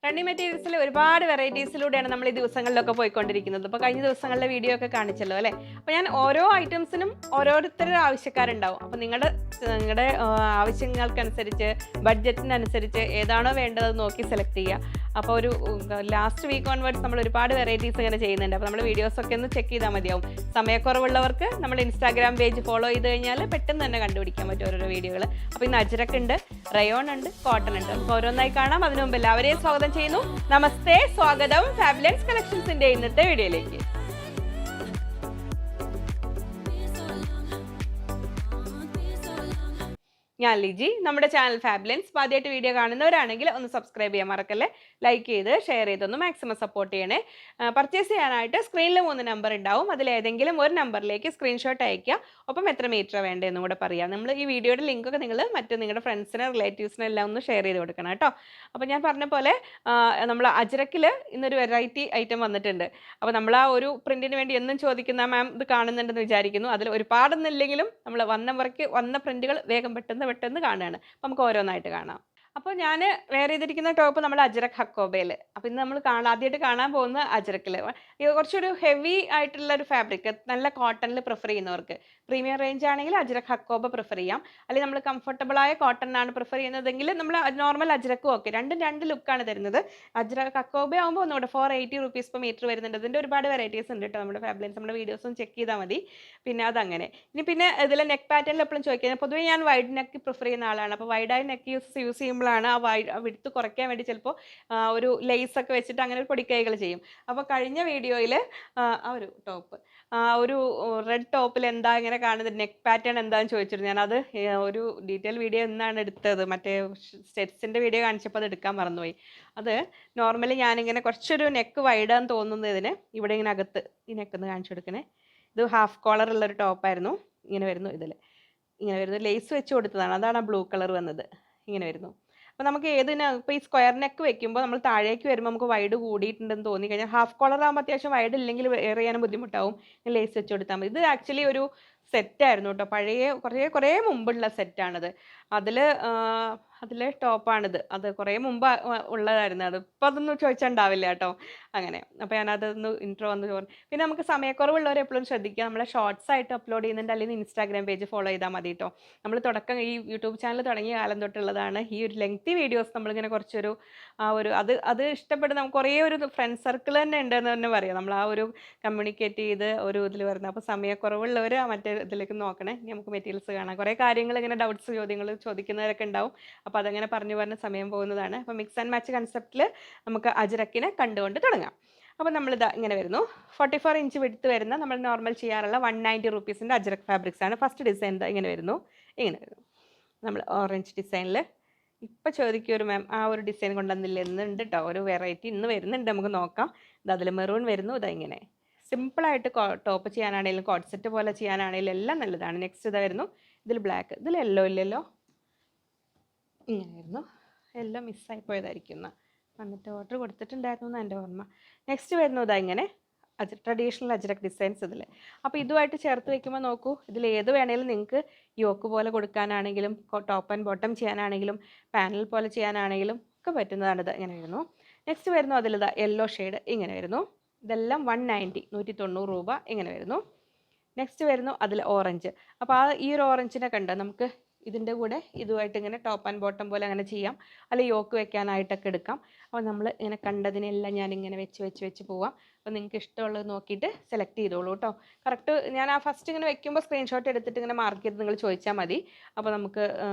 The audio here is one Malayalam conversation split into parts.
റണ്ണിങ് മെറ്റീരിയൽസിൽ ഒരുപാട് വെറൈറ്റീസിലൂടെയാണ് നമ്മൾ ഈ ദിവസങ്ങളിലൊക്കെ പോയിക്കൊണ്ടിരിക്കുന്നത്. അപ്പോൾ കഴിഞ്ഞ ദിവസങ്ങളിലെ വീഡിയോ ഒക്കെ കാണിച്ചല്ലോ അല്ലേ. അപ്പോൾ ഞാൻ ഓരോ ഐറ്റംസിനും ഓരോരുത്തരുടെ ആവശ്യക്കാരുണ്ടാവും. അപ്പോൾ നിങ്ങളുടെ നിങ്ങളുടെ ആവശ്യങ്ങൾക്കനുസരിച്ച് ബഡ്ജറ്റിനനുസരിച്ച് ഏതാണോ വേണ്ടത് നോക്കി സെലക്ട് ചെയ്യുക. അപ്പോൾ ഒരു ലാസ്റ്റ് വീക്ക് ഓൺവേർഡ്സ് നമ്മൾ ഒരുപാട് വെറൈറ്റീസ് ഇങ്ങനെ ചെയ്യുന്നുണ്ട്. അപ്പോൾ നമ്മൾ വീഡിയോസൊക്കെ ഒന്ന് ചെക്ക് ചെയ്താൽ മതിയാവും. സമയക്കുറവുള്ളവർക്ക് നമ്മൾ ഇൻസ്റ്റാഗ്രാം പേജ് ഫോളോ ചെയ്ത് കഴിഞ്ഞാൽ പെട്ടെന്ന് തന്നെ കണ്ടുപിടിക്കാൻ പറ്റും ഓരോരോ വീഡിയോകൾ. അപ്പോൾ ഇന്ന് അജ്രക്ക് ഉണ്ട്, റയോൺ ഉണ്ട്, കോട്ടൺ ഉണ്ട്. അപ്പോൾ ഓരോന്നായി കാണാം. അതിനു മുമ്പ് എല്ലാവരെയും സ്വാഗതം ചെയ്യുന്നു. നമസ്തേ, സ്വാഗതം ഫാബുലൻസ് കളക്ഷൻസിന്റെ ഇന്നത്തെ വീഡിയോയിലേക്ക്. ഞാൻ ലിജി. നമ്മുടെ ചാനൽ ഫാബുലൻസ് ആദ്യമായിട്ട് വീഡിയോ കാണുന്നവരാണെങ്കിൽ ഒന്ന് സബ്സ്ക്രൈബ് ചെയ്യാൻ മറക്കല്ലേ. ലൈക്ക് ചെയ്ത് ഷെയർ ചെയ്തൊന്ന് മാക്സിമം സപ്പോർട്ട് ചെയ്യണേ. പർച്ചേസ് ചെയ്യാനായിട്ട് സ്ക്രീനിൽ 3 നമ്പർ ഉണ്ടാവും. അതിലേതെങ്കിലും ഒരു നമ്പറിലേക്ക് സ്ക്രീൻഷോട്ട് അയയ്ക്കുക. ഒപ്പം എത്ര മീറ്റർ വേണ്ടതെന്നും കൂടെ പറയാം. നമ്മൾ ഈ വീഡിയോയുടെ ലിങ്കൊക്കെ നിങ്ങൾ നിങ്ങളുടെ ഫ്രണ്ട്സിന് റിലേറ്റീവ്സിനും എല്ലാം ഒന്ന് ഷെയർ ചെയ്ത് കൊടുക്കണം കേട്ടോ. അപ്പോൾ ഞാൻ പറഞ്ഞ പോലെ നമ്മൾ അജ്രക്കിൽ ഇന്നൊരു വെറൈറ്റി ഐറ്റം വന്നിട്ടുണ്ട്. അപ്പോൾ നമ്മൾ ആ ഒരു പ്രിന്റിന് വേണ്ടി എന്നും ചോദിക്കുന്ന മാം ഇത് കാണുന്നുണ്ടെന്ന് വിചാരിക്കുന്നു. അതിൽ ഒരുപാടൊന്നുമില്ലെങ്കിലും നമ്മൾ വന്ന പ്രിന്റുകൾ വേഗം പെട്ടെന്ന് കാണുകയാണ്. അപ്പോൾ നമുക്ക് ഓരോന്നായിട്ട് കാണാം. അപ്പോൾ ഞാൻ വെയർ ചെയ്തിരിക്കുന്ന ടോപ്പ് നമ്മൾ അജ്രക് ഹക്കോബയിൽ. അപ്പോൾ ഇന്ന് നമ്മൾ ആദ്യമായിട്ട് കാണാൻ പോകുന്ന അജ്രക്കിൽ കുറച്ചൊരു ഹെവി ആയിട്ടുള്ള ഒരു ഫാബ്രിക്, നല്ല കോട്ടണിൽ പ്രിഫർ ചെയ്യുന്നവർക്ക് പ്രീമിയം റേഞ്ച് ആണെങ്കിൽ അജ്രക് ഹക്കോബ പ്രിഫർ ചെയ്യാം. അല്ലെങ്കിൽ നമ്മൾ കംഫർട്ടബിളായ കോട്ടണിനാണ് പ്രിഫർ ചെയ്യുന്നതെങ്കിൽ നമ്മൾ നോർമൽ അജ്രക്കും ഓക്കെ. രണ്ടും രണ്ട് ലുക്കാണ് തരുന്നത്. അജ്രക് ഹക്കോബ ആകുമ്പോൾ ഒന്നുകൂടെ 480 rupees per മീറ്റർ വരുന്നുണ്ട്. അതിൻ്റെ ഒരുപാട് വെറൈറ്റീസ് ഉണ്ട് കേട്ടോ. നമ്മുടെ ഫാബ്ലൻസ് നമ്മുടെ വീഡിയോസും ചെക്ക് ചെയ്താൽ മതി. പിന്നെ അതങ്ങനെ. പിന്നെ ഇതിൽ നെക്ക് പാറ്റേണിൽ എപ്പോഴും ചോദിക്കുന്നത്, പൊതുവേ ഞാൻ വൈഡ് നെക്ക് പ്രിഫർ ചെയ്യുന്ന ആളാണ്. അപ്പോൾ വൈഡായി നെക്ക് യൂസ് ചെയ്യുമ്പോഴാണ് ആ വിടുത്ത് കുറയ്ക്കാൻ വേണ്ടി ചിലപ്പോൾ ഒരു ലേസ് ഒക്കെ വെച്ചിട്ട് അങ്ങനെ ഒരു പൊടിക്കൈകൾ ചെയ്യും. അപ്പോൾ കഴിഞ്ഞ വീഡിയോയിൽ ആ ഒരു ടോപ്പ് ഒരു റെഡ് ടോപ്പിൽ എന്താ ഇങ്ങനെ കാണുന്നത്, നെക്ക് പാറ്റേൺ എന്താണെന്ന് ചോദിച്ചിരുന്നു. ഞാനത് ഒരു ഡീറ്റെയിൽ വീഡിയോ എന്നാണ് എടുത്തത്, മറ്റേ സ്റ്റെറ്റ്സിൻ്റെ വീഡിയോ കാണിച്ചപ്പോൾ അത് എടുക്കാൻ മറന്നുപോയി. അത് നോർമലി ഞാനിങ്ങനെ കുറച്ചൊരു നെക്ക് വൈഡാന്ന് തോന്നുന്നതിന് ഇവിടെ ഇങ്ങനെ അകത്ത് ഈ നെക്കൊന്ന് കാണിച്ചു കൊടുക്കണേ. ഇത് ഹാഫ് കോളർ ഉള്ളൊരു ടോപ്പായിരുന്നു. ഇങ്ങനെ വരുന്നു, ഇങ്ങനെ വരുന്നു, ലേസ് വെച്ച് കൊടുത്തതാണ്. അതാണ് ആ ബ്ലൂ കളർ വന്നത്. ഇങ്ങനെ വരുന്നു. അപ്പോൾ നമുക്ക് ഇപ്പോൾ ഈ സ്ക്വയർ നെക്ക് വെക്കുമ്പോൾ നമ്മൾ താഴേക്ക് വരുമ്പോൾ നമുക്ക് വൈഡ് കൂടിയിട്ടുണ്ടെന്ന് തോന്നി കഴിഞ്ഞാൽ ഹാഫ് കോളർ ആകുമ്പോൾ അത്യാവശ്യം വൈഡ് ഇല്ലെങ്കിൽ വെയർ ചെയ്യാനും ബുദ്ധിമുട്ടാവും. ലേസ് വെച്ച് കൊടുത്താൽ മതി. ഇത് ആക്ച്വലി ഒരു സെറ്റായിരുന്നു കേട്ടോ. കുറേ മുമ്പുള്ള സെറ്റാണിത്. അതിലെ ടോപ്പാണിത്. അത് കുറേ മുമ്പ് ഉള്ളതായിരുന്നു. അത് ഇപ്പോൾ അതൊന്നും ചോദിച്ചിട്ടുണ്ടാവില്ല കേട്ടോ. അങ്ങനെ അപ്പോൾ ഞാനതൊന്ന് ഇൻട്രോ ഒന്ന് ചോദിച്ചു. പിന്നെ നമുക്ക് സമയക്കുറവുള്ളവർ എപ്പോഴും ശ്രദ്ധിക്കുക, നമ്മളെ ഷോർട്സ് ആയിട്ട് അപ്ലോഡ് ചെയ്യുന്നുണ്ട്. അല്ലെങ്കിൽ ഇൻസ്റ്റാഗ്രാം പേജ് ഫോളോ ചെയ്താൽ മതി കേട്ടോ. നമ്മൾ ഈ യൂട്യൂബ് ചാനൽ തുടങ്ങിയ കാലം തൊട്ടുള്ളതാണ് ഈ ഒരു ലെങ്തി വീഡിയോസ്. നമ്മളിങ്ങനെ കുറച്ചൊരു അത് ഇഷ്ടപ്പെടുന്ന കുറേ ഒരു ഫ്രണ്ട് സർക്കിൾ തന്നെ ഉണ്ടെന്ന് തന്നെ പറയാം. നമ്മൾ ആ ഒരു കമ്മ്യൂണിക്കേറ്റ് ചെയ്ത് ഒരു ഇതിൽ വരുന്നത്. അപ്പോൾ സമയക്കുറവുള്ളവർ മറ്റേ ഇതിലേക്ക് നോക്കണേ. ഇനി നമുക്ക് മെറ്റീരിയൽസ് കാണാം. കുറേ കാര്യങ്ങൾ ഇങ്ങനെ ഡൗട്ട്സ് ചോദിക്കുന്നവരൊക്കെ ഉണ്ടാവും. അപ്പോൾ അതങ്ങനെ പറഞ്ഞ് സമയം പോകുന്നതാണ്. അപ്പോൾ മിക്സ് ആൻഡ് മാച്ച് കൺസെപ്റ്റിൽ നമുക്ക് അജ്രക്കിനെ കണ്ടുകൊണ്ട് തുടങ്ങാം. അപ്പോൾ നമ്മളിത് ഇങ്ങനെ വരുന്നു. 44 ഇഞ്ച് വിടുത്ത് വരുന്ന നമ്മൾ നോർമൽ ചെയ്യാറുള്ള 190 rupeesൻ്റെ അജ്രക് ഫാബ്രിക്സ് ആണ്. ഫസ്റ്റ് ഡിസൈൻ ഇങ്ങനെ വരുന്നു. നമ്മൾ ഓറഞ്ച് ഡിസൈനിൽ ഇപ്പോൾ ചോദിക്കും ഒരു മാം ആ ഒരു ഡിസൈൻ കൊണ്ടുവന്നില്ല എന്നുണ്ട് കേട്ടോ. ഒരു വെറൈറ്റി ഇന്ന് വരുന്നുണ്ട്, നമുക്ക് നോക്കാം. അതിൽ മെറൂൺ വരുന്നു. ഇങ്ങനെ സിമ്പിളായിട്ട് ടോപ്പ് ചെയ്യാനാണെങ്കിലും കോട്ട് സെറ്റ് പോലെ ചെയ്യാനാണെങ്കിലും എല്ലാം നല്ലതാണ്. നെക്സ്റ്റ് വരുന്നു. ഇതിൽ ബ്ലാക്ക്, ഇതിൽ യെല്ലോ ഇല്ലല്ലോ. ഇങ്ങനെ വരുന്നു. എല്ലാം മിസ്സായി പോയതായിരിക്കും. വന്നിട്ട് ഓർഡർ കൊടുത്തിട്ടുണ്ടായിരുന്നു എന്ന് എൻ്റെ ഓർമ്മ. നെക്സ്റ്റ് വരുന്നു ഇങ്ങനെ ട്രഡീഷണൽ അജ്രക് ഡിസൈൻസ് ഇതിൽ. അപ്പോൾ ഇതുമായിട്ട് ചേർത്ത് വെക്കുമ്പോൾ നോക്കൂ, ഇതിൽ ഏത് വേണമെങ്കിലും നിങ്ങൾക്ക് യോക്ക് പോലെ കൊടുക്കാനാണെങ്കിലും ടോപ്പ് ആൻഡ് ബോട്ടം ചെയ്യാനാണെങ്കിലും പാനൽ പോലെ ചെയ്യാനാണെങ്കിലും ഒക്കെ പറ്റുന്നതാണിത്. ഇങ്ങനെ വരുന്നു. നെക്സ്റ്റ് വരുന്നു അതിലിതാ യെല്ലോ ഷെയ്ഡ് ഇങ്ങനെ വരുന്നു. ഇതെല്ലാം 190 രൂപ ഇങ്ങനെ വരുന്നു. നെക്സ്റ്റ് വരുന്നു അതിൽ ഓറഞ്ച്. അപ്പോൾ ഈ ഒരു ഓറഞ്ചിനെ കണ്ടോ, നമുക്ക് ഇതിൻ്റെ കൂടെ ഇതുമായിട്ട് ഇങ്ങനെ ടോപ്പ് ആൻഡ് ബോട്ടം പോലെ അങ്ങനെ ചെയ്യാം. അല്ലെങ്കിൽ യോക്ക് വെക്കാനായിട്ടൊക്കെ എടുക്കാം. അപ്പോൾ നമ്മൾ ഇങ്ങനെ കണ്ടതിനെല്ലാം ഞാനിങ്ങനെ വെച്ച് പോവാം. അപ്പോൾ നിങ്ങൾക്ക് ഇഷ്ടമുള്ളത് നോക്കിയിട്ട് സെലക്ട് ചെയ്തോളൂ കേട്ടോ. കറക്റ്റ് ഞാൻ ആ ഫസ്റ്റ് ഇങ്ങനെ വെക്കുമ്പോൾ സ്ക്രീൻഷോട്ട് എടുത്തിട്ട് ഇങ്ങനെ മാർക്ക് ചെയ്ത് നിങ്ങൾ ചോദിച്ചാൽ മതി. അപ്പോൾ നമുക്ക്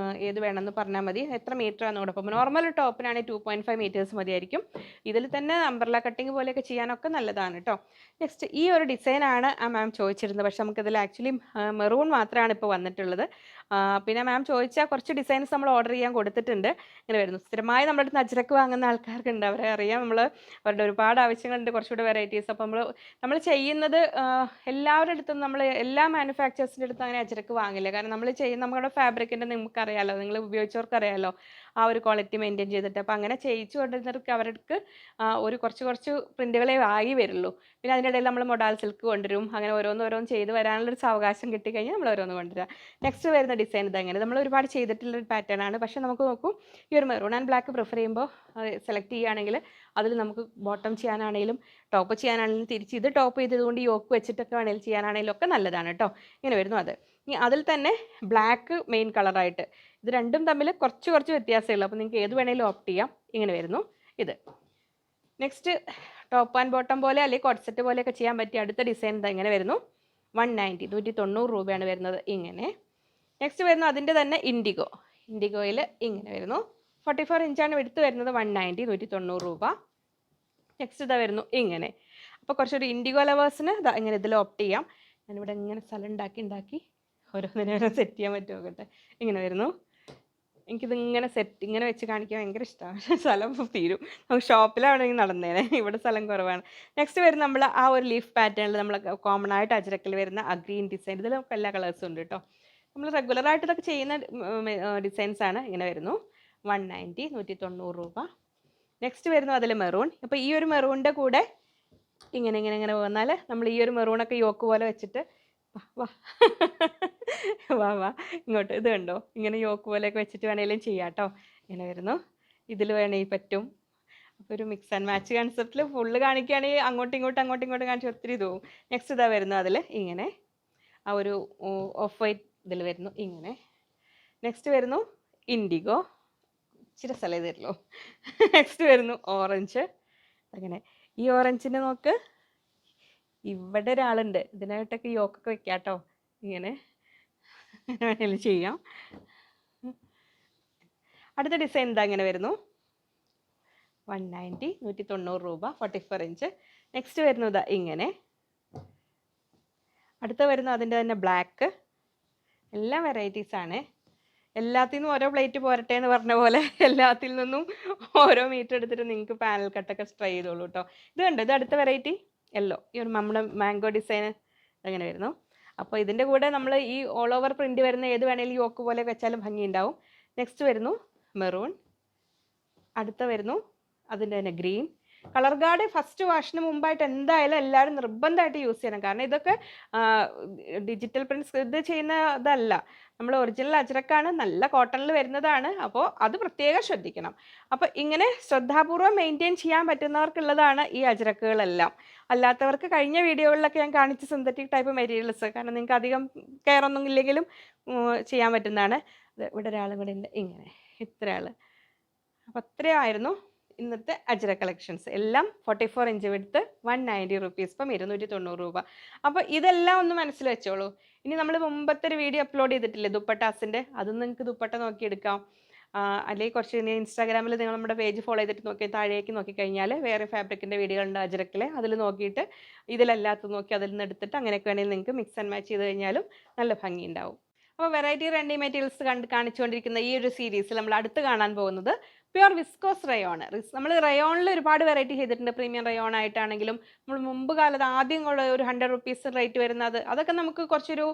ഏത് വേണമെന്ന് പറഞ്ഞാൽ മതി. എത്ര മീറ്റർ ആണെന്ന് അപ്പോൾ നോർമൽ ടോപ്പിനാണെങ്കിൽ 2.5 meters മതിയായിരിക്കും. ഇതിൽ തന്നെ അംബ്രല്ല കട്ടിങ് പോലെയൊക്കെ ചെയ്യാനൊക്കെ നല്ലതാണ് കേട്ടോ. നെക്സ്റ്റ് ഈ ഒരു ഡിസൈനാണ് ആ മാം ചോദിച്ചിരുന്നത്. പക്ഷെ നമുക്കിതിൽ ആക്ച്വലി മെറൂൺ മാത്രമാണ് ഇപ്പോൾ വന്നിട്ടുള്ളത്. പിന്നെ മാം ചോദിച്ചാൽ കുറച്ച് ഡിസൈൻസ് നമ്മൾ ഓർഡർ ചെയ്യാൻ കൊടുത്തിട്ടുണ്ട്. ഇങ്ങനെ വരുന്നു. സ്ഥിരമായി നമ്മുടെ അടുത്ത് അജ്രക്ക് വാങ്ങുന്ന ആൾക്കാർക്കുണ്ട്, അവരെ അറിയാം. അവരുടെ ഒരുപാട് ആവശ്യങ്ങളുണ്ട്, കുറച്ചുകൂടെ വെറൈറ്റീസ്. അപ്പോൾ നമ്മൾ ചെയ്യുന്നത് എല്ലാവരുടെ അടുത്തും എല്ലാ മാനുഫാക്ചേഴ്സിൻ്റെ അടുത്തും അങ്ങനെ അജ്രക്ക് വാങ്ങില്ല. കാരണം നമ്മുടെ ഫാബ്രിക്കിൻ്റെ നിങ്ങൾക്കറിയാമല്ലോ, നിങ്ങൾ ഉപയോഗിച്ചവർക്കറിയാമല്ലോ, ആ ഒരു ക്വാളിറ്റി മെയിൻറ്റെയിൻ ചെയ്തിട്ട്. അപ്പോൾ അങ്ങനെ ചെയ്യിച്ചു കൊണ്ടിരുന്നവർക്ക് അവർക്ക് ഒരു കുറച്ച് പ്രിൻറ്റുകളെ ആയി വരുള്ളൂ. പിന്നെ അതിൻ്റെ ഇടയിൽ നമ്മൾ മൊഡാൾ സിൽക്ക് കൊണ്ടുവരും. അങ്ങനെ ഓരോന്ന് ചെയ്ത് വരാനുള്ളൊരു സാവകാശം കിട്ടിക്കഴിഞ്ഞാൽ നമ്മൾ ഓരോന്ന് കൊണ്ടുവരിക. നെക്സ്റ്റ് വരുന്ന ഡിസൈൻ ഇതങ്ങനെ നമ്മൾ ഒരുപാട് ചെയ്തിട്ടുള്ളൊരു പാറ്റേൺ ആണ്. പക്ഷേ നമുക്ക് നോക്കൂ, ഈ ഒരു മെറൂൺ ആൻഡ് ബ്ലാക്ക് പ്രിഫർ ചെയ്യുമ്പോൾ സെലക്ട് ചെയ്യുകയാണെങ്കിൽ അതിൽ നമുക്ക് ബോട്ടം ചെയ്യാനാണെങ്കിലും ടോപ്പ് ചെയ്യാനാണെങ്കിലും തിരിച്ച് ഇത് ടോപ്പ് ചെയ്തതുകൊണ്ട് യോക്ക് വെച്ചിട്ടൊക്കെ വേണമെങ്കിലും ചെയ്യാനാണെങ്കിലും ഒക്കെ നല്ലതാണ് കേട്ടോ. ഇങ്ങനെ വരുന്നു അത്. ഇനി അതിൽ തന്നെ ബ്ലാക്ക് മെയിൻ കളറായിട്ട്, ഇത് രണ്ടും തമ്മിൽ കുറച്ച് വ്യത്യാസമേ ഉള്ളൂ. അപ്പോൾ നിങ്ങൾക്ക് ഏത് വേണമെങ്കിലും ഓപ്റ്റ് ചെയ്യാം. ഇങ്ങനെ വരുന്നു ഇത്. നെക്സ്റ്റ് ടോപ്പ് ആൻഡ് ബോട്ടം പോലെ അല്ലെങ്കിൽ കോട്ട് സെറ്റ് പോലെയൊക്കെ ചെയ്യാൻ പറ്റിയ അടുത്ത ഡിസൈൻ ഇതാ ഇങ്ങനെ വരുന്നു. 190 190 രൂപയാണ് വരുന്നത് ഇങ്ങനെ. നെക്സ്റ്റ് വരുന്നു അതിൻ്റെ തന്നെ ഇൻഡിഗോയിൽ ഇങ്ങനെ വരുന്നു. 44 ഇഞ്ചാണ് എടുത്ത് വരുന്നത്. 190 190 രൂപ. നെക്സ്റ്റ് ഇതാ വരുന്നു ഇങ്ങനെ. അപ്പോൾ കുറച്ചൊരു ഇൻഡിഗോ ലവേഴ്സിന് ഇതാ ഇങ്ങനെ ഇതിൽ ഓപ്റ്റ് ചെയ്യാം. ഞാനിവിടെ ഇങ്ങനെ സ്ഥലം ഉണ്ടാക്കി ഓരോന്നിനെ സെറ്റ് ചെയ്യാൻ പറ്റുമോ നോക്കട്ടെ. ഇങ്ങനെ വരുന്നു. എനിക്കിതിങ്ങനെ ഇങ്ങനെ വെച്ച് കാണിക്കാൻ ഭയങ്കര ഇഷ്ടമാണ്. സ്ഥലം തീരും. നമുക്ക് ഷോപ്പിലാണെങ്കിൽ നടന്നേനെ, ഇവിടെ സ്ഥലം കുറവാണ്. നെക്സ്റ്റ് വരുന്ന നമ്മൾ ആ ഒരു ലീഫ് പാറ്റേണിൽ നമ്മൾ കോമൺ ആയിട്ട് അജ്രക്കിൽ വരുന്ന ആ ഗ്രീൻ ഡിസൈൻ, ഇതിൽ നമുക്ക് എല്ലാ കളേഴ്സും ഉണ്ട് കേട്ടോ. നമ്മൾ റെഗുലറായിട്ട് ഇതൊക്കെ ചെയ്യുന്ന ഡിസൈൻസ് ആണ്. ഇങ്ങനെ വരുന്നു. 190 190 രൂപ. നെക്സ്റ്റ് വരുന്നു അതിൽ മെറൂൺ. അപ്പോൾ ഈ ഒരു മെറൂണിൻ്റെ കൂടെ ഇങ്ങനെ വന്നാൽ നമ്മൾ ഈ ഒരു മെറൂണൊക്കെ യോക്ക് പോലെ വെച്ചിട്ട് വാ ഇങ്ങോട്ട് ഇത് കണ്ടോ, ഇങ്ങനെ യോക്ക് പോലെയൊക്കെ വെച്ചിട്ട് വേണമെങ്കിലും ചെയ്യാം കേട്ടോ. ഇങ്ങനെ വരുന്നു. ഇതിൽ വേണമെങ്കിൽ പറ്റും. അപ്പോൾ ഒരു മിക്സ് ആൻഡ് മാച്ച് കൺസെപ്റ്റിൽ ഫുള്ള് കാണിക്കുകയാണെങ്കിൽ അങ്ങോട്ടും ഇങ്ങോട്ടും കാണിച്ച് ഒത്തിരി ഇതാവും. നെക്സ്റ്റ് ഇതാ വരുന്നു അതിൽ ഇങ്ങനെ ആ ഒരു ഓഫ് വൈറ്റ് ഇതിൽ വരുന്നു ഇങ്ങനെ. നെക്സ്റ്റ് വരുന്നു ഇൻഡിഗോ, ഇച്ചിരി സ്ഥലം തരുമല്ലോ. നെക്സ്റ്റ് വരുന്നു ഓറഞ്ച്. അങ്ങനെ ഈ ഓറഞ്ചിന് നോക്ക്, ഇവിടെ ഒരാളുണ്ട്. ഇതിനായിട്ടൊക്കെ യോക്കൊക്കെ വെക്കാം കേട്ടോ. ഇങ്ങനെ വേണമെങ്കിലും ചെയ്യാം. അടുത്ത ഡിസൈൻ എന്താ ഇങ്ങനെ വരുന്നു. 190 190 രൂപ. 44 ഇഞ്ച്. നെക്സ്റ്റ് വരുന്നത് ഇങ്ങനെ. അടുത്ത വരുന്നത് അതിൻ്റെ തന്നെ ബ്ലാക്ക്. എല്ലാം വെറൈറ്റീസാണ്. എല്ലാത്തിൽ നിന്നും ഓരോ പ്ലേറ്റ് പോരട്ടെ എന്ന് പറഞ്ഞ പോലെ എല്ലാത്തിൽ നിന്നും ഓരോ മീറ്റർ എടുത്തിട്ട് നിങ്ങൾക്ക് പാനൽ കട്ടൊക്കെ ട്രൈ ചെയ്തോളൂ കേട്ടോ. ഇത് കണ്ടോ, ഇത് അടുത്ത വെറൈറ്റി യെല്ലോ. ഈ ഒരു നമ്മുടെ മാംഗോ ഡിസൈൻ അങ്ങനെ വരുന്നു. അപ്പോൾ ഇതിൻ്റെ കൂടെ നമ്മൾ ഈ ഓൾ ഓവർ പ്രിൻറ്റ് വരുന്ന ഏത് വേണമെങ്കിലും യോക്ക് പോലെ വെച്ചാലും ഭംഗി ഉണ്ടാവും. നെക്സ്റ്റ് വരുന്നു മെറൂൺ. അടുത്ത വരുന്നു അതിൻ്റെ തന്നെ ഗ്രീൻ. കളർ ഗാർഡ് ഫസ്റ്റ് വാഷിന് മുമ്പായിട്ട് എന്തായാലും എല്ലാവരും നിർബന്ധമായിട്ട് യൂസ് ചെയ്യണം. കാരണം ഇതൊക്കെ ഡിജിറ്റൽ പ്രിൻറ്റ്സ് ഇത് ചെയ്യുന്ന ഇതല്ല, നമ്മൾ ഒറിജിനൽ അജ്രക്കാണ്, നല്ല കോട്ടണിൽ വരുന്നതാണ്. അപ്പോൾ അത് പ്രത്യേകം ശ്രദ്ധിക്കണം. അപ്പോൾ ഇങ്ങനെ ശ്രദ്ധാപൂർവ്വം മെയിൻറ്റെയിൻ ചെയ്യാൻ പറ്റുന്നവർക്കുള്ളതാണ് ഈ അജ്രക്കുകളെല്ലാം. അല്ലാത്തവർക്ക് കഴിഞ്ഞ വീഡിയോകളിലൊക്കെ ഞാൻ കാണിച്ച സിന്തറ്റിക് ടൈപ്പ് മെറ്റീരിയൽസ്, കാരണം നിങ്ങൾക്ക് അധികം കെയർ ഒന്നും ഇല്ലെങ്കിലും ചെയ്യാൻ പറ്റുന്നതാണ്. ഇവിടെ ഒരാളും കൂടെ ഉണ്ട് ഇങ്ങനെ, ഇത്ര ആൾ. അപ്പോൾ അത്രയായിരുന്നു ഇന്നത്തെ അജ്ര കളക്ഷൻസ്. എല്ലാം 44 ഇഞ്ച് വിടുത്ത് 190 റുപ്പീസ്, ഇപ്പം 290 രൂപ. അപ്പോൾ ഇതെല്ലാം ഒന്ന് മനസ്സിൽ വെച്ചോളൂ. ഇനി നമ്മൾ മുമ്പത്തെ ഒരു വീഡിയോ അപ്ലോഡ് ചെയ്തിട്ടില്ലേ ദുപ്പട്ടാസിൻ്റെ, അതും നിങ്ങൾക്ക് ദുപ്പട്ട നോക്കിയെടുക്കാം. അല്ലെങ്കിൽ കുറച്ച് ഇൻസ്റ്റാഗ്രാമിൽ നിങ്ങൾ നമ്മുടെ പേജ് ഫോളോ ചെയ്തിട്ട് നോക്കി താഴേക്ക് നോക്കിക്കഴിഞ്ഞാൽ വേറെ ഫാബ്രിക്കിൻ്റെ വീഡിയോകളുണ്ട് അജ്രക്കിൽ, അതിൽ നോക്കിയിട്ട് ഇതിലെല്ലാത്തും നോക്കി അതിൽ നിന്ന് എടുത്തിട്ട് അങ്ങനെയൊക്കെ വേണമെങ്കിൽ നിങ്ങൾക്ക് മിക്സ് ആൻഡ് മാച്ച് ചെയ്ത് കഴിഞ്ഞാലും നല്ല ഭംഗി ഉണ്ടാവും. അപ്പോൾ വെറൈറ്റി റെഡി മെറ്റീരിയൽസ് കാണിച്ചുകൊണ്ടിരിക്കുന്ന ഈ ഒരു സീരീസിൽ നമ്മൾ അടുത്ത് കാണാൻ പോകുന്നത് പ്യുവർ വിസ്കോസ് റയോൺ. നമ്മൾ റയോണിൽ ഒരുപാട് വെറൈറ്റി ചെയ്തിട്ടുണ്ട്. പ്രീമിയം റയോൺ ആയിട്ടാണെങ്കിലും നമ്മൾ മുമ്പ് കാലത്ത് ആദ്യം ഉള്ള ഒരു 100 റുപ്പീസ് റേറ്റ് വരുന്നത്, അതൊക്കെ നമുക്ക് കുറച്ചൊരു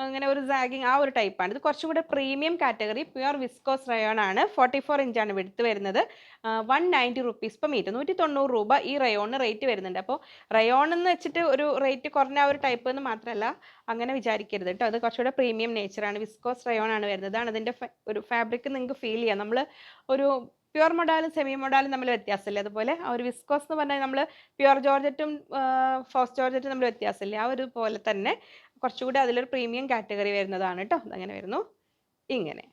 ഇങ്ങനെ ഒരു സാഗിങ് ആ ഒരു ടൈപ്പാണ്. ഇത് കുറച്ചും കൂടെ premium category pure viscose rayon ആണ്. 44 ഇഞ്ചാണ് വിടുത്ത് വരുന്നത്. 190 റുപ്പീസ് പെർ മീറ്റർ, 190 രൂപ ഈ റയോണിന് റേറ്റ് വരുന്നുണ്ട്. അപ്പോൾ റയോൺ എന്ന് വെച്ചിട്ട് ഒരു റേറ്റ് കുറഞ്ഞ ഒരു ടൈപ്പ് എന്ന് മാത്രമല്ല, അങ്ങനെ വിചാരിക്കരുത് കേട്ടോ. അത് കുറച്ചുകൂടെ പ്രീമിയം നേച്ചറാണ്. വിസ്കോസ് റയോൺ ആണ് വരുന്നത്. അതിൻ്റെ ഒരു ഫാബ്രിക് നിങ്ങൾക്ക് ഫീൽ ചെയ്യാം. നമ്മൾ ഒരു പ്യുവർ മൊഡാലും സെമി മൊഡാലും തമ്മിൽ വ്യത്യാസമില്ല. അതുപോലെ ആ ഒരു വിസ്കോസ് എന്ന് പറഞ്ഞാൽ നമ്മൾ പ്യുവർ ജോർജറ്റും ഫോസ് ജോർജറ്റും തമ്മിൽ വ്യത്യാസമില്ല. ആ ഒരു പോലെ തന്നെ കുറച്ചുകൂടി അതിലൊരു പ്രീമിയം കാറ്റഗറി വരുന്നതാണ് കേട്ടോ. അങ്ങനെ വരുന്നു ഇങ്ങനെ.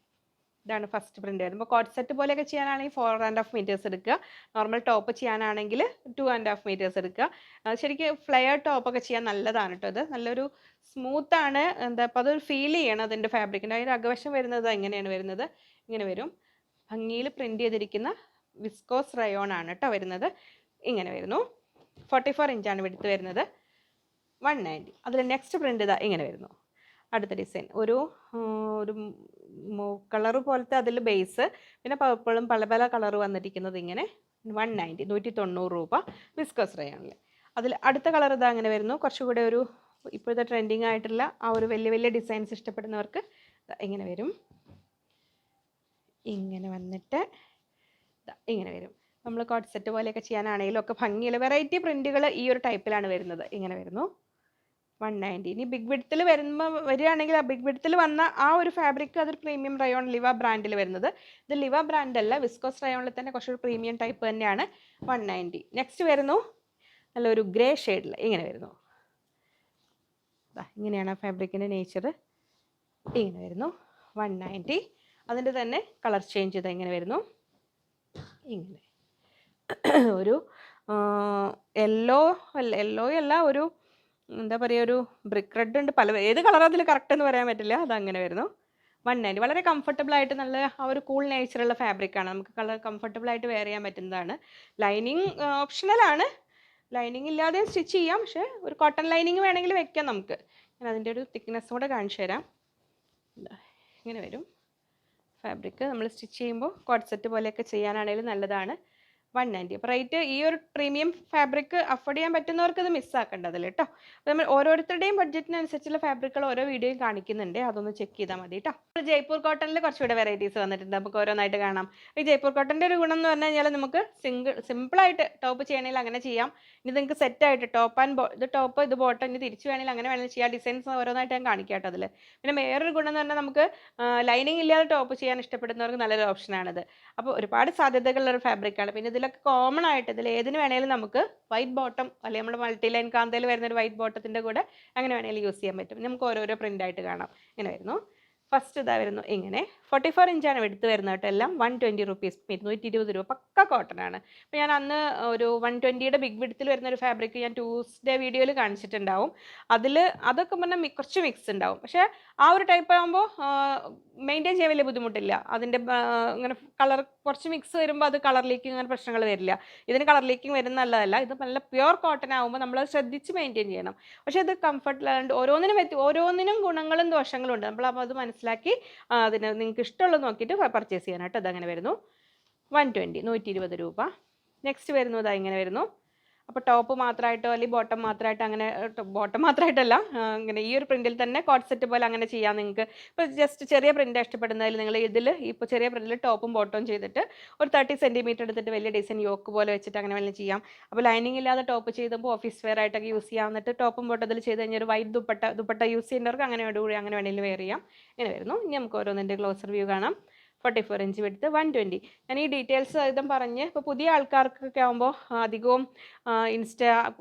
ഇതാണ് ഫസ്റ്റ് പ്രിന്റ് വരുമ്പോൾ. കോട്ട് സെറ്റ് പോലെയൊക്കെ ചെയ്യാനാണെങ്കിൽ 4.5 മീറ്റേഴ്സ് എടുക്കുക. നോർമൽ ടോപ്പ് ചെയ്യാനാണെങ്കിൽ 2.5 മീറ്റേഴ്സ് എടുക്കുക. ശരിക്കും ഫ്ലെയർ ടോപ്പൊക്കെ ചെയ്യാൻ നല്ലതാണ് കേട്ടോ. ഇത് നല്ലൊരു സ്മൂത്താണ്. എന്താ അപ്പോൾ അതൊരു ഫീൽ ചെയ്യണം അതിൻ്റെ ഫാബ്രിക്കിൻ്റെ. അതിൻ്റെ അകവശം വരുന്നത് ഇങ്ങനെയാണ് വരുന്നത്. ഇങ്ങനെ വരും. ഭംഗിയിൽ പ്രിന്റ് ചെയ്തിരിക്കുന്ന വിസ്കോസ് റയോൺ ആണ് കേട്ടോ വരുന്നത്. ഇങ്ങനെ വരുന്നു. 44 ഇഞ്ചാണ് വിടുത്ത് വരുന്നത്. 190. അതിൽ നെക്സ്റ്റ് പ്രിന്റ് ഇതാ ഇങ്ങനെ വരുന്നു. അടുത്ത ഡിസൈൻ ഒരു കളറ് പോലത്തെ അതിൽ ബേസ്, പിന്നെ പർപ്പിളും പല പല കളർ വന്നിരിക്കുന്നത് ഇങ്ങനെ. 190 190 രൂപ വിസ്കോസ് റയോണിൽ. അതിൽ അടുത്ത കളർ ഇതാ അങ്ങനെ വരുന്നു. കുറച്ചുകൂടെ ഒരു ഇപ്പോഴത്തെ ട്രെൻഡിങ് ആയിട്ടുള്ള ആ ഒരു വലിയ വലിയ ഡിസൈൻസ് ഇഷ്ടപ്പെടുന്നവർക്ക് ഇങ്ങനെ വരും. ഇങ്ങനെ വന്നിട്ട് ഇങ്ങനെ വരും. നമ്മൾ കോട്ട് സെറ്റ് പോലെയൊക്കെ ചെയ്യാനാണെങ്കിലും ഒക്കെ ഭംഗിയുള്ള വെറൈറ്റി പ്രിന്റുകൾ ഈ ഒരു ടൈപ്പിലാണ് വരുന്നത്. ഇങ്ങനെ വരുന്നു 190. ഇനി ബിഗ് വിഡ്ത്തിൽ വരികയാണെങ്കിൽ ആ ബിഗ് വിഡ്ത്തിൽ വന്ന ആ ഒരു ഫാബ്രിക് അതൊരു പ്രീമിയം റയോൺ ലിവ ബ്രാൻഡിൽ വരുന്നത്. ഇത് ലിവ ബ്രാൻഡ് അല്ല, വിസ്കോസ് റയോണിൽ തന്നെ കുറച്ചൊരു പ്രീമിയം ടൈപ്പ് തന്നെയാണ്. 190. നെക്സ്റ്റ് വരുന്നു നല്ലൊരു ഗ്രേ ഷെയ്ഡിൽ ഇങ്ങനെ വരുന്നു. ഇങ്ങനെയാണ് ആ ഫാബ്രിക്കിൻ്റെ നേച്ചർ. ഇങ്ങനെ വരുന്നു 190. അതിൻ്റെ തന്നെ കളർ ചേഞ്ച് ചെയ്ത് ഇങ്ങനെ വരുന്നു. ഇങ്ങനെ ഒരു യെല്ലോ അല്ല, ഒരു എന്താ പറയുക, ഒരു ബ്രിക്ക് റെഡ് ഉണ്ട്. ഏത് കളർ അതിൽ കറക്റ്റ് എന്ന് പറയാൻ പറ്റില്ല. അതങ്ങനെ വരുന്നു 190. വളരെ കംഫർട്ടബിൾ ആയിട്ട് നല്ല ആ ഒരു കൂൾ നേച്ചറുള്ള ഫാബ്രിക്കാണ്. നമുക്ക് കംഫർട്ടബിൾ ആയിട്ട് വെയർ ചെയ്യാൻ പറ്റുന്നതാണ്. ലൈനിങ് ഓപ്ഷണലാണ്. ലൈനിങ് ഇല്ലാതെ സ്റ്റിച്ച് ചെയ്യാം, പക്ഷേ ഒരു കോട്ടൺ ലൈനിങ് വേണമെങ്കിൽ വെക്കാം നമുക്ക്. ഞാൻ അതിൻ്റെ ഒരു തിക്നെസ്സും കൂടെ കാണിച്ചു തരാം. ഇങ്ങനെ വരും ഫാബ്രിക്. നമ്മൾ സ്റ്റിച്ച് ചെയ്യുമ്പോൾ കോട്ട് സെറ്റ് പോലെയൊക്കെ ചെയ്യാനാണെങ്കിലും നല്ലതാണ്. 190. അപ്പോൾ റേറ്റ് ഈ ഒരു പ്രീമിയം ഫാബ്രിക് അഫോർഡ് ചെയ്യാൻ പറ്റുന്നവർക്ക് ഇത് മിസ്സാക്കേണ്ടതില്ല കേട്ടോ. അപ്പോൾ നമ്മൾ ഓരോരുത്തരുടെയും ബഡ്ജറ്റിനനുസരിച്ചുള്ള ഫാബ്രിക്കുകൾ ഓരോ വീഡിയോയും കാണിക്കുന്നുണ്ട്, അതൊന്ന് ചെക്ക് ചെയ്താൽ മതി കേട്ടോ. ജയ്പൂർ കോട്ടണിൽ കുറച്ചുകൂടെ വെറൈറ്റീസ് വന്നിട്ടുണ്ട്, നമുക്ക് ഓരോന്നായിട്ട് കാണാം. ഈ ജയ്പൂർ കോട്ടൻ്റെ ഒരു ഗുണം എന്ന് പറഞ്ഞു കഴിഞ്ഞാൽ നമുക്ക് സിമ്പിളായിട്ട് ടോപ്പ് ചെയ്യണമെങ്കിൽ അങ്ങനെ ചെയ്യാം. ഇനി നിങ്ങൾക്ക് സെറ്റായിട്ട് ഇത് ടോപ്പ് ഇത് ബോട്ടം ഇനി തിരിച്ച് വേണമെങ്കിൽ അങ്ങനെ വേണമെങ്കിൽ ചെയ്യാം. ഡിസൈൻസ് ഓരോന്നായിട്ട് ഞാൻ കാണിക്കാം കേട്ടോ അതിൽ. പിന്നെ വേറൊരു ഗുണം എന്ന് പറഞ്ഞാൽ നമുക്ക് ലൈനിങ് ഇല്ലാതെ ടോപ്പ് ചെയ്യാൻ ഇഷ്ടപ്പെടുന്നവർക്ക് നല്ലൊരു ഓപ്ഷനാണിത്. അപ്പോൾ ഒരുപാട് സാധ്യതകളുള്ള ഒരു ഫാബ്രിക്കാണ്. പിന്നെ ഇതിലൊക്കെ കോമൺ ആയിട്ട് ഇതിൽ ഏതിന് വേണമെങ്കിലും നമുക്ക് വൈറ്റ് ബോട്ടം അല്ലെങ്കിൽ നമ്മുടെ മൾട്ടി ലൈൻ കാന്തയിൽ വരുന്ന ഒരു വൈറ്റ് ബോട്ടത്തിൻ്റെ കൂടെ അങ്ങനെ വേണമെങ്കിലും യൂസ് ചെയ്യാൻ പറ്റും. നമുക്ക് ഓരോരോ പ്രിൻ്റ് ആയിട്ട് കാണാം. ഇങ്ങനെ വരുന്നു. ഫസ്റ്റ് ഇതാ വരുന്നു ഇങ്ങനെ 44 ഇഞ്ചാണ് എടുത്ത് വരുന്നത് കേട്ടോ. എല്ലാം 120 റുപ്പീസ്, 220 രൂപ. പക്ക കോട്ടൺ ആണ്. അപ്പോൾ ഞാൻ അന്ന് ഒരു 120യുടെ ബിഗ് വിഡ്ത്തിൽ വരുന്ന ഒരു ഫാബ്രിക് ഞാൻ ട്യൂസ്ഡേ വീഡിയോയിൽ കാണിച്ചിട്ടുണ്ടാവും. അതൊക്കെ പറഞ്ഞാൽ കുറച്ച് മിക്സ് ഉണ്ടാവും. പക്ഷേ ആ ഒരു ടൈപ്പ് ആകുമ്പോൾ മെയിൻറ്റെയിൻ ചെയ്യാൻ വലിയ ബുദ്ധിമുട്ടില്ല. അതിൻ്റെ ഇങ്ങനെ കളർ കുറച്ച് മിക്സ് വരുമ്പോൾ അത് കളർ ലീക്കിങ് അങ്ങനെ പ്രശ്നങ്ങൾ വരില്ല. ഇതിന് കളർ ലീക്കിങ് വരുന്ന നല്ലതല്ല. ഇത് നല്ല പ്യുവർ കോട്ടൺ ആകുമ്പോൾ നമ്മൾ ശ്രദ്ധിച്ച് മെയിൻറ്റെയിൻ ചെയ്യണം. പക്ഷേ ഇത് കംഫർട്ടിലാണ്ട് ഓരോന്നിനും ഗുണങ്ങളും ദോഷങ്ങളും ഉണ്ട്. നമ്മൾ അപ്പോൾ അത് മനസ്സിലാക്കി അതിന് നിങ്ങൾക്ക് ഇഷ്ടമുള്ളത് നോക്കിയിട്ട് പർച്ചേസ് ചെയ്യാനായിട്ട് അതങ്ങനെ വരുന്നു. 120, 120 രൂപ. നെക്സ്റ്റ് വരുന്നത് ഇങ്ങനെ വരുന്നു. അപ്പോൾ ടോപ്പ് മാത്രമായിട്ടോ അല്ലെങ്കിൽ ബോട്ടം മാത്രമായിട്ട് അങ്ങനെ, ബോട്ടം മാത്രമായിട്ടല്ല, ഇങ്ങനെ ഈ ഒരു പ്രിൻറ്റിൽ തന്നെ കോട്ട് സെറ്റ് പോലെ അങ്ങനെ ചെയ്യാം നിങ്ങൾക്ക്. ഇപ്പോൾ ജസ്റ്റ് ചെറിയ പ്രിൻ്റ് ഇഷ്ടപ്പെടുന്നതിൽ നിങ്ങൾ ഇതിൽ ഇപ്പോൾ ചെറിയ പ്രിൻറ്റിൽ ടോപ്പും ബോട്ടവും ചെയ്തിട്ട് ഒരു 30 സെൻറ്റിമീറ്റർ എടുത്തിട്ട് വലിയ ഡിസൈൻ യോക്ക് പോലെ വെച്ചിട്ട് അങ്ങനെ വേണമെങ്കിൽ ചെയ്യാം. അപ്പോൾ ലൈനിങ് ഇല്ലാതെ ടോപ്പ് ചെയ്തപ്പോൾ ഓഫീസ് വെയർ ആയിട്ടൊക്കെ യൂസ് ചെയ്യാം. എന്നിട്ട് ടോപ്പും ബോട്ടത്തിൽ ചെയ്ത് കഴിഞ്ഞാൽ ഒരു വൈറ്റ് ദുപ്പട്ട യൂസ് ചെയ്യുന്നവർക്ക് അങ്ങനെ വേണമെങ്കിലും വെയർ ചെയ്യാം. ഇങ്ങനെ വരുന്നു. ഇനി നമുക്ക് ഓരോന്നിൻ്റെ ക്ലോസർ വ്യൂ കാണാം. 44 ഇഞ്ച് വിഡ്ത്ത്, 120. ഞാൻ ഈ ഡീറ്റെയിൽസ് ഇതും പറഞ്ഞ് ഇപ്പോൾ പുതിയ ആൾക്കാർക്കൊക്കെ ആകുമ്പോൾ അധികവും ഇൻസ്റ്റാ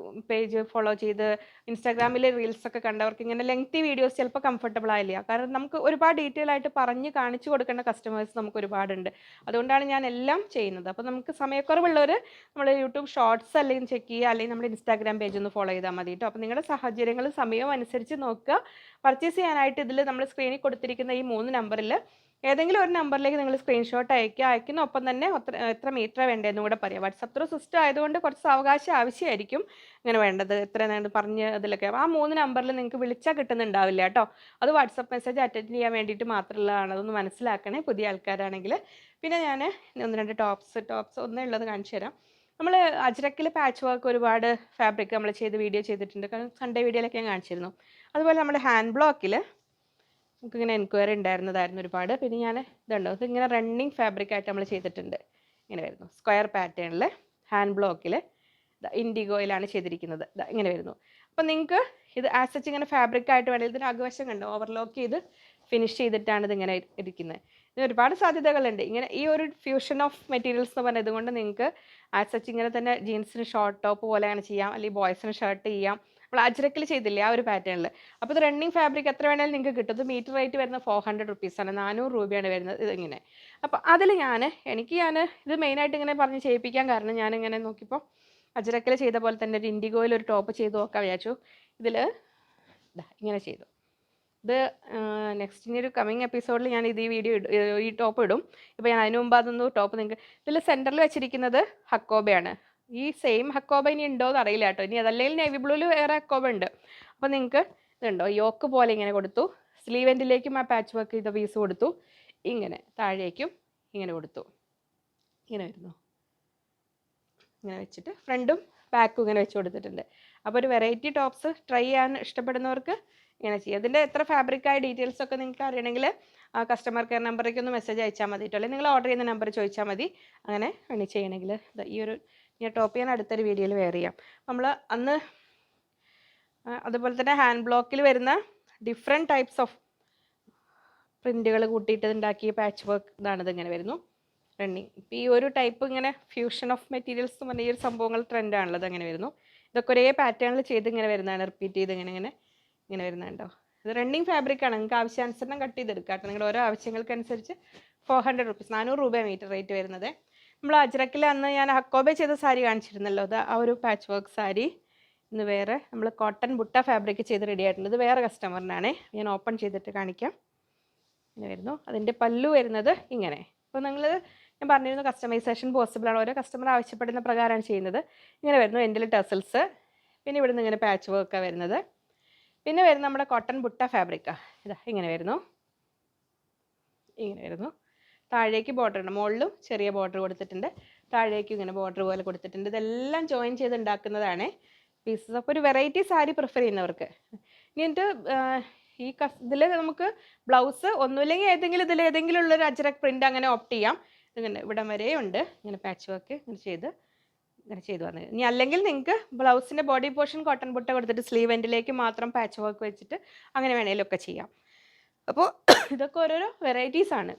പേജ് ഫോളോ ചെയ്ത് ഇൻസ്റ്റാഗ്രാമിൽ റീൽസൊക്കെ കണ്ടവർക്ക് ഇങ്ങനെ ലെങ്തി വീഡിയോസ് ചിലപ്പോൾ കംഫർട്ടബിൾ ആയില്ല. കാരണം നമുക്ക് ഒരുപാട് ഡീറ്റെയിൽ ആയിട്ട് പറഞ്ഞ് കാണിച്ചു കൊടുക്കേണ്ട കസ്റ്റമേഴ്സ് നമുക്ക് ഒരുപാടുണ്ട്. അതുകൊണ്ടാണ് ഞാൻ എല്ലാം ചെയ്യുന്നത്. അപ്പോൾ നമുക്ക് സമയക്കുറവുള്ളവർ നമ്മൾ യൂട്യൂബ് ഷോർട്സ് അല്ലെങ്കിൽ ചെക്ക് ചെയ്യുക, അല്ലെങ്കിൽ നമ്മുടെ ഇൻസ്റ്റാഗ്രാം പേജ് ഒന്ന് ഫോളോ ചെയ്താൽ മതി കേട്ടോ. അപ്പോൾ നിങ്ങളുടെ സാഹചര്യങ്ങളും സമയവും അനുസരിച്ച് നോക്കുക. പർച്ചേസ് ചെയ്യാനായിട്ട് ഇതിൽ നമ്മൾ സ്ക്രീനിൽ കൊടുത്തിരിക്കുന്ന ഈ 3 നമ്പറിൽ ഏതെങ്കിലും ഒരു നമ്പറിലേക്ക് നിങ്ങൾ സ്ക്രീൻഷോട്ട് അയക്കുന്ന ഒപ്പം തന്നെ എത്ര മീറ്റർ വേണ്ടതെന്നും കൂടെ പറയാം. വാട്സപ്പ് ത്രൂ സിസ്റ്റം ആയതുകൊണ്ട് കുറച്ച് അവകാശം ആവശ്യമായിരിക്കും ഇങ്ങനെ വേണ്ടത്, എത്ര പറഞ്ഞ് ഇതിലൊക്കെ. ആ 3 നമ്പറിൽ നിങ്ങൾക്ക് വിളിച്ചാൽ കിട്ടുന്നുണ്ടാവില്ല കേട്ടോ. അത് വാട്സപ്പ് മെസ്സേജ് അറ്റൻഡ് ചെയ്യാൻ വേണ്ടിയിട്ട് മാത്രമുള്ളതാണ്. അതൊന്ന് മനസ്സിലാക്കണേ പുതിയ ആൾക്കാരാണെങ്കിൽ. പിന്നെ ഞാൻ 1-2 ടോപ്സ് ഒന്നേ ഉള്ളത് കാണിച്ചു തരാം. നമ്മൾ അജ്രക്കിൽ പാച്ച് വർക്ക് ഒരുപാട് ഫാബ്രിക് നമ്മൾ വീഡിയോ ചെയ്തിട്ടുണ്ട്. കാരണം സൺഡേ വീഡിയോയിലൊക്കെ ഞാൻ കാണിച്ചിരുന്നു. അതുപോലെ നമ്മുടെ ഹാൻഡ് ബ്ലോക്കിൽ നമുക്കിങ്ങനെ എൻക്വയറി ഉണ്ടായിരുന്നതായിരുന്നു ഒരുപാട്. പിന്നെ ഞാൻ ഇതുണ്ടോ, ഇതിങ്ങനെ റണ്ണിങ് ഫാബ്രിക്കായിട്ട് നമ്മൾ ചെയ്തിട്ടുണ്ട്. ഇങ്ങനെ വരുന്നു സ്ക്വയർ പാറ്റേണിൽ ഹാൻഡ് ബ്ലോക്കിൽ ഇൻഡിഗോയിലാണ് ചെയ്തിരിക്കുന്നത്. ഇങ്ങനെ വരുന്നു. അപ്പോൾ നിങ്ങൾക്ക് ഇത് ആസ് സച്ച് ഇങ്ങനെ ഫാബ്രിക്കായിട്ട് വേണമെങ്കിൽ ഇതിന് അകവശം കണ്ടോ ഓവർലോക്ക് ചെയ്ത് ഫിനിഷ് ചെയ്തിട്ടാണ് ഇതിങ്ങനെ ഇരിക്കുന്നത്. ഇതിന് ഒരുപാട് സാധ്യതകളുണ്ട്. ഇങ്ങനെ ഈ ഒരു ഫ്യൂഷൻ ഓഫ് മെറ്റീരിയൽസ് എന്ന് പറഞ്ഞത് കൊണ്ട് നിങ്ങൾക്ക് ആസ് സച്ച് ഇങ്ങനെ തന്നെ ജീൻസിന് ഷോർട്ട് ടോപ്പ് പോലെ അങ്ങനെ ചെയ്യാം, അല്ലെങ്കിൽ ബോയ്സിന് ഷർട്ട് ചെയ്യാം. നമ്മൾ അജ്രക്കിൽ ചെയ്തില്ലേ ആ ഒരു പാറ്റേണിൽ. അപ്പോൾ ഇത് റണ്ണിങ് ഫാബ്രിക് എത്ര വേണമെങ്കിലും നിങ്ങൾക്ക് കിട്ടും. ഇത് മീറ്റർ റേറ്റ് വരുന്നത് 400 റുപ്പീസാണ്, 400 രൂപയാണ് വരുന്നത് ഇതിങ്ങനെ. അപ്പോൾ അതിൽ ഞാൻ ഇത് മെയിനായിട്ട് ഇങ്ങനെ പറഞ്ഞ് ചെയ്യിപ്പിക്കാൻ കാരണം ഞാനിങ്ങനെ നോക്കിയപ്പോൾ അജ്രക്കിൽ ചെയ്ത പോലെ തന്നെ ഒരു ഇൻഡിഗോയിൽ ഒരു ടോപ്പ് ചെയ്ത് നോക്കാൻ വിചാരിച്ചു. ഇതിൽ ഇങ്ങനെ ചെയ്തു. ഇത് നെക്സ്റ്റ് ഇനി ഒരു കമ്മിങ് എപ്പിസോഡിൽ ഞാൻ ഈ വീഡിയോ ഈ ടോപ്പ് ഇടും. ഇപ്പോൾ ഞാൻ അതിന് മുമ്പ് അതൊന്ന് ടോപ്പ് നിങ്ങൾക്ക് ഇതിൽ സെൻറ്ററിൽ വെച്ചിരിക്കുന്നത് ഹക്കോബയാണ്. ഈ സെയിം ഹക്കോബ ഇനി ഉണ്ടോ എന്ന് അറിയില്ല കേട്ടോ. ഇനി അതല്ലെങ്കിൽ നേവി ബ്ലൂവിൽ വേറെ ഹക്കോബ ഉണ്ട്. അപ്പോൾ നിങ്ങൾക്ക് ഇതുണ്ടോ യോക്ക് പോലെ ഇങ്ങനെ കൊടുത്തു. സ്ലീവ് എൻഡിലേക്കും ആ പാച്ച് വർക്ക് ചെയ്ത പീസ് കൊടുത്തു. ഇങ്ങനെ താഴേക്കും ഇങ്ങനെ കൊടുത്തു. ഇങ്ങനെ വരുന്നു. ഇങ്ങനെ വെച്ചിട്ട് ഫ്രണ്ടും ബാക്കും ഇങ്ങനെ വെച്ച് കൊടുത്തിട്ടുണ്ട്. അപ്പോൾ ഒരു വെറൈറ്റി ടോപ്സ് ട്രൈ ചെയ്യാൻ ഇഷ്ടപ്പെടുന്നവർക്ക് ഇങ്ങനെ ചെയ്യാം. ഇതിൻ്റെ എത്ര ഫാബ്രിക്കായ ഡീറ്റെയിൽസൊക്കെ നിങ്ങൾക്ക് അറിയണമെങ്കിൽ ആ കസ്റ്റമർ കെയർ നമ്പറിലേക്ക് ഒന്ന് മെസ്സേജ് അയച്ചാൽ മതി കേട്ടോ. അല്ലെങ്കിൽ നിങ്ങൾ ഓർഡർ ചെയ്യുന്ന നമ്പർ ചോദിച്ചാൽ മതി. അങ്ങനെ വേണി ചെയ്യണമെങ്കിൽ ഈ ഒരു ടോപ്പ് ഞാൻ അടുത്തൊരു വീഡിയോയിൽ വെയർ ചെയ്യാം. നമ്മൾ അന്ന് അതുപോലെ തന്നെ ഹാൻഡ് ബ്ലോക്കിൽ വരുന്ന ഡിഫറെൻറ്റ് ടൈപ്സ് ഓഫ് പ്രിൻറ്റുകൾ കൂട്ടിയിട്ട് ഉണ്ടാക്കിയ പാച്ച് വർക്ക് ഇതാണിത്. ഇങ്ങനെ വരുന്നു റണ്ണിങ്. ഇപ്പോൾ ഈ ഒരു ടൈപ്പ് ഇങ്ങനെ ഫ്യൂഷൻ ഓഫ് മെറ്റീരിയൽസ് എന്ന് പറഞ്ഞ ഈ ഒരു സംഭവങ്ങൾ ട്രെൻഡാണുള്ളത്. അങ്ങനെ വരുന്നു. ഇതൊക്കെ ഒരേ പാറ്റേണിൽ ചെയ്ത് ഇങ്ങനെ വരുന്നതാണ്, റിപ്പീറ്റ് ചെയ്ത് ഇങ്ങനെ വരുന്നുണ്ടോ. ഇത് റണ്ണിങ് ഫാബ്രിക്കാണ്, നിങ്ങൾക്ക് ആവശ്യാനുസരണം കട്ട് ചെയ്തെടുക്കാം കേട്ടോ. നിങ്ങളുടെ ഓരോ ആവശ്യങ്ങൾക്കനുസരിച്ച് 400 റുപ്പീസ്, 400 രൂപ മീറ്റർ റേറ്റ് വരുന്നത്. നമ്മൾ അജ്രക്കിൽ അന്ന് ഞാൻ ഹക്കോബെ ചെയ്ത സാരി കാണിച്ചിരുന്നല്ലോ, അത് ആ ഒരു പാച്ച് വർക്ക് സാരി. ഇന്ന് വേറെ നമ്മൾ കോട്ടൺ ബുട്ട ഫാബ്രിക് ചെയ്ത് റെഡി ആയിട്ടുണ്ട്. ഇത് വേറെ കസ്റ്റമറിനാണ്, ഞാൻ ഓപ്പൺ ചെയ്തിട്ട് കാണിക്കാം. ഇങ്ങനെ വരുന്നു. അതിൻ്റെ പല്ലു വരുന്നത് ഇങ്ങനെ. അപ്പോൾ നിങ്ങൾ ഞാൻ പറഞ്ഞിരുന്നു കസ്റ്റമൈസേഷൻ പോസിബിളാണ്, ഓരോ കസ്റ്റമർ ആവശ്യപ്പെടുന്ന പ്രകാരമാണ് ചെയ്യുന്നത്. ഇങ്ങനെ വരുന്നു എൻഡിൽ ടസൽസ്. പിന്നെ ഇവിടുന്ന് ഇങ്ങനെ പാച്ച് വർക്കാണ് വരുന്നത്. പിന്നെ വരുന്നത് നമ്മുടെ കോട്ടൺ ബുട്ട ഫാബ്രിക്കാണ്. ഇതാ ഇങ്ങനെ വരുന്നു. താഴേക്ക് ബോർഡർ ഉണ്ട്, മുകളിലും ചെറിയ ബോർഡർ കൊടുത്തിട്ടുണ്ട്, താഴേക്കും ഇങ്ങനെ ബോർഡർ പോലെ കൊടുത്തിട്ടുണ്ട്. ഇതെല്ലാം ജോയിൻ ചെയ്ത് ഉണ്ടാക്കുന്നതാണ് പീസസ്. അപ്പോൾ ഒരു വെറൈറ്റി സാരി പ്രിഫർ ചെയ്യുന്നവർക്ക് ഇങ്ങനത്തെ ഈ ഇതിൽ നമുക്ക് ബ്ലൗസ് ഒന്നുമില്ലെങ്കിൽ ഇതിലേതെങ്കിലും ഉള്ളൊരു അജ്രക് പ്രിൻ്റ് അങ്ങനെ ഓപ്റ്റ് ചെയ്യാം. ഇങ്ങനെ ഇവിടം വരെയുണ്ട് ഇങ്ങനെ പാച്ച് വർക്ക് ഇങ്ങനെ ചെയ്ത് വന്നത്. ഇനി അല്ലെങ്കിൽ നിങ്ങൾക്ക് ബ്ലൗസിൻ്റെ ബോഡി പോർഷൻ കോട്ടൺ ബുട്ട കൊടുത്തിട്ട് സ്ലീവ് എൻഡിലേക്ക് മാത്രം പാച്ച് വർക്ക് വെച്ചിട്ട് അങ്ങനെ വേണേലൊക്കെ ചെയ്യാം. അപ്പോൾ ഇതൊക്കെ ഓരോരോ വെറൈറ്റീസാണ്.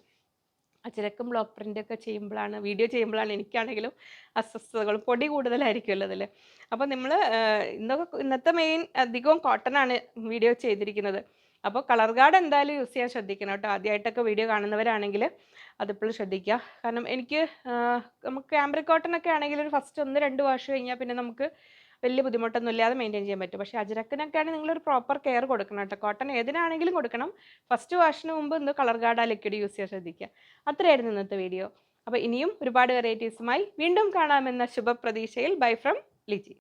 അജ്രക്കും ബ്ലോക്ക് പ്രിൻ്റൊക്കെ ചെയ്യുമ്പോഴാണ്, വീഡിയോ ചെയ്യുമ്പോഴാണ് എനിക്കാണെങ്കിലും അസ്വസ്ഥതകളും പൊടി കൂടുതലായിരിക്കുമല്ലോ അതിൽ. അപ്പോൾ നമ്മൾ ഇന്നത്തെ മെയിൻ അധികവും കോട്ടനാണ് വീഡിയോ ചെയ്തിരിക്കുന്നത്. അപ്പോൾ കളർ ഗാർഡ് എന്തായാലും യൂസ് ചെയ്യാൻ ശ്രദ്ധിക്കണം കേട്ടോ. ആദ്യമായിട്ടൊക്കെ വീഡിയോ കാണുന്നവരാണെങ്കിൽ അതിപ്പോഴും ശ്രദ്ധിക്കുക. കാരണം നമുക്ക് ക്യാമ്പ്രിക് കോട്ടൺ ഒക്കെ ആണെങ്കിൽ ഒരു ഫസ്റ്റ് 1-2 വാഷ് കഴിഞ്ഞാൽ പിന്നെ നമുക്ക് വലിയ ബുദ്ധിമുട്ടൊന്നും ഇല്ലാതെ മെയിൻറ്റെയിൻ ചെയ്യാൻ പറ്റും. പക്ഷേ അജ്രക്കിനൊക്കെ ആണെങ്കിൽ നിങ്ങളൊരു പ്രോപ്പർ കെയർ കൊടുക്കണം കേട്ടോ. കോട്ടൺ ഏതിനാണെങ്കിലും കൊടുക്കണം. ഫസ്റ്റ് വാഷിന് മുമ്പ് കളർ ഗാർഡ് ആ ലിക്വിഡ് യൂസ് ചെയ്യാൻ ശ്രദ്ധിക്കുക. അത്രയായിരുന്നു ഇന്നത്തെ വീഡിയോ. അപ്പോൾ ഇനിയും ഒരുപാട് വെറൈറ്റീസുമായി വീണ്ടും കാണാമെന്ന ശുഭപ്രതീക്ഷയിൽ ബൈ ഫ്രം ലിജി.